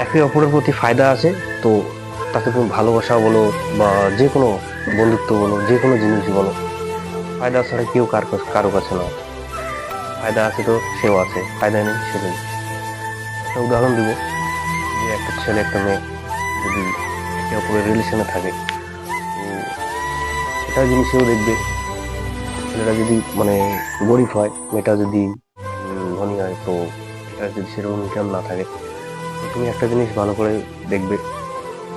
একে অপরের প্রতি ফায়দা আছে, তো তাকে তুমি ভালোবাসা বলো বা যে কোনো বন্ধুত্ব বলো, যে কোনো জিনিস বলো, ফায়দা ছাড়া কেউ কারো কাছে না। ফায়দা আছে তো সেও আছে, ফায়দা নেই সে নেই। একটা উদাহরণ দিব, যে একটা ছেলে একটা মেয়ে যদি একে অপরের রিলেশনে থাকে, তো এটা জিনিসেও দেখবে, ছেলেটা যদি মানে গরিব হয়, মেয়েটা যদি ধনী হয়, তো এটা যদি সেরকম ইনকাম না থাকে, তো তুমি একটা জিনিস ভালো করে দেখবে,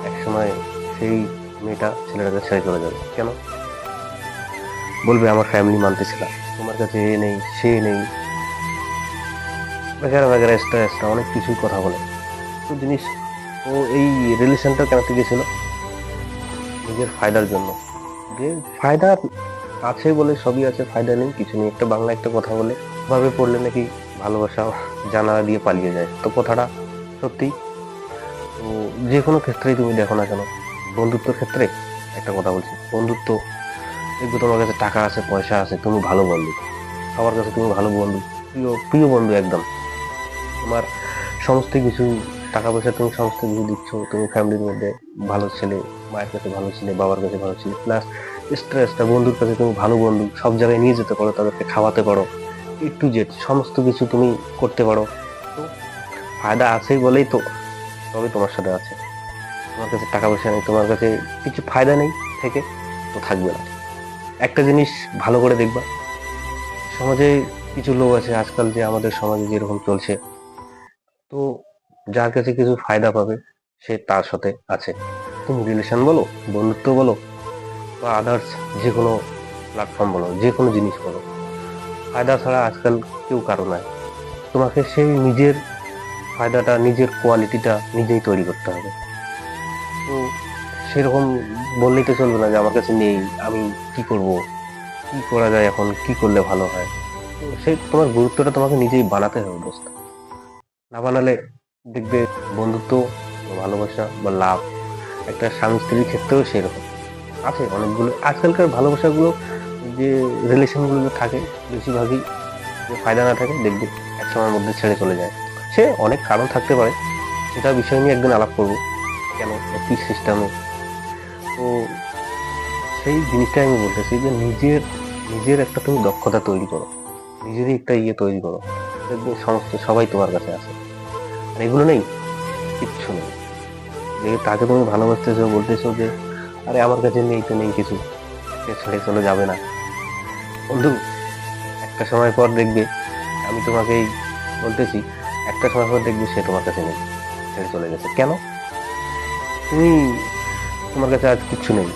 একসময় সেই মেয়েটা ছেলেটাকে ছেড়ে চলে যাবে। কেন? বলবে আমার ফ্যামিলি মানতেছে না, তোমার কাছে এ নেই সে নেই, বেকার বেকার এক্সট্রা এক্সট্রা অনেক কিছুই কথা বলে। তো জিনিস, ও এই রিলেশনটা কেন গেছিল? নিজের ফায়দার জন্য। যে ফায়দা আছে বলে সবই আছে, ফায়দা নেই কিছু নেই, একটা বাংলা একটা কথা বলে ভাবে পড়লে নাকি ভালোবাসা জানালা দিয়ে পালিয়ে যায়, তো কথাটা সত্যি। তো যে কোনো ক্ষেত্রেই তুমি দেখো না কেন, বন্ধুত্বের ক্ষেত্রে একটা কথা বলছি, বন্ধুত্ব দেখবে তোমার কাছে টাকা আছে পয়সা আছে, তুমি ভালো বন্ধু, সবার কাছে তুমি ভালো বন্ধু, প্রিয় প্রিয় বন্ধু একদম। তোমার সমস্ত কিছু, টাকা পয়সা তুমি সমস্ত কিছু দিচ্ছ, তুমি ফ্যামিলির মধ্যে ভালো ছেলে, মায়ের কাছে ভালো ছেলে, বাবার কাছে ভালো ছেলে, প্লাস স্ট্রেসটা বন্ধুর কাছে তুমি ভালো বন্ধু, সব জায়গায় নিয়ে যেতে পারো, তাদেরকে খাওয়াতে পারো, A to Z সমস্ত কিছু তুমি করতে পারো। তো ফায়দা আছে বলেই তো তবে তোমার সাথে আছে। তোমার কাছে টাকা পয়সা নেই, তোমার কাছে কিছু ফায়দা নেই থেকে, তো থাকবে না। একটা জিনিস ভালো করে দেখবা, সমাজে কিছু লোক আছে আজকাল, যে আমাদের সমাজে যেরকম চলছে, তো যার কাছে কিছু ফায়দা পাবে সে তার সাথে আছে। তুমি রিলেশন বলো, বন্ধুত্ব বলো, বা আদার্স যে কোনো প্ল্যাটফর্ম বলো, যে কোনো জিনিস বলো, ফায়দা ছাড়া আজকাল কেউ কারো নাই। তোমাকে সেই নিজের ফায়দাটা, নিজের কোয়ালিটিটা নিজেই তৈরি করতে হবে। তো সেরকম বললেই তো চলবে না যে আমার কাছে নেই, আমি কি করব, কি করা যায়, এখন কি করলে ভালো হয়। তো সেই তোমার গুরুত্বটা তোমাকে নিজেই বানাতে হবে দোস্ত। না বানালে দেখবে বন্ধুত্ব বা ভালোবাসা বা লাভ, একটা স্বামী স্ত্রীর ক্ষেত্রেও সেরকম আছে অনেকগুলো। আজকালকার ভালোবাসাগুলো, যে রিলেশন গুলো থাকে, বেশিরভাগই যে ফায়দা না থাকে, দেখবে এক সময়ের মধ্যে ছেড়ে চলে যায়। সে অনেক কারণ থাকতে পারে, সেটা বিষয় নিয়ে একদিন আলাপ করবো, কেন কি সিস্টেমে। তো সেই জিনিসটাই আমি বলতেছি, যে নিজের নিজের একটা তুমি দক্ষতা তৈরি করো, নিজেরই একটা তৈরি করো, দেখবে সমস্ত সবাই তোমার কাছে আছে। আর এগুলো নেই, কিচ্ছু নেই। যে তাকে তুমি ভালোবাসতেছো, বলতেছো যে আরে আমার কাছে নেই তো নেই কিছু, সে ছেড়ে চলে যাবে না। বন্ধু, একটা সময় পর দেখবে, আমি তোমাকেই বলতেছি, একটা সময় পর দেখবে সে তোমার কাছে নেই, ছেড়ে চলে গেছে। কেন? তুমি, তোমার কাছে আজ কিচ্ছু নেই,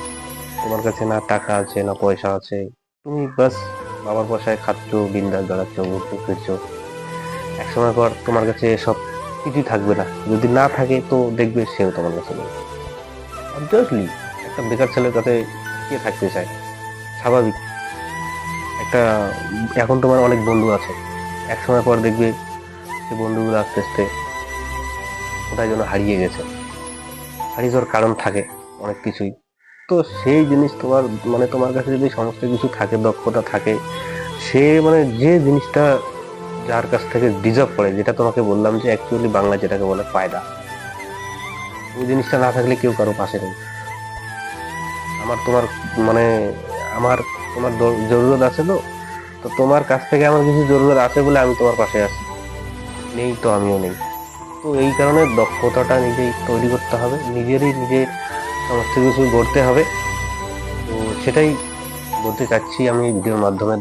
তোমার কাছে না টাকা আছে না পয়সা আছে, তুমি বাস বাবার পয়সায় খাচ্ছ, বিন্দাস বেড়াচ্ছ, ঘুরছো ফিরছো। এক সময় পর তোমার কাছে সব কিছুই থাকবে না, যদি না থাকে তো দেখবে সেও তোমার কাছে নেই। অবভিয়াসলি একটা বেকার ছেলের কাছে কে থাকতে চায়? স্বাভাবিক। একটা, এখন তোমার অনেক বন্ধু আছে, এক সময় পর দেখবে সে বন্ধুগুলো আস্তে আস্তে কোথায় যেন হারিয়ে গেছে। হারিয়ে যাওয়ার কারণ থাকে অনেক কিছুই। তো সেই জিনিস তোমার, মানে তোমার কাছে যদি সমস্ত কিছু থাকে, দক্ষতা থাকে, সে মানে যে জিনিসটা যার কাছ থেকে ডিজার্ভ করে, যেটা তোমাকে বললাম যে অ্যাকচুয়ালি বাংলা যেটাকে বলে ফায়দা, ওই জিনিসটা না থাকলে কেউ কারো পাশে নেই। আমার তোমার মানে আমার তোমার জরুরত আছে তো, তো তোমার কাছ থেকে আমার কিছু জরুরত আছে বলে আমি তোমার পাশে আছি, নেই তো আমিও নেই। তো এই কারণে দক্ষতাটা নিজেই তৈরি করতে হবে, নিজেরই নিজের সমস্ত কিছু গড়তে হবে। তো সেটাই বলতে চাচ্ছি আমি ভিডিওর মাধ্যমে।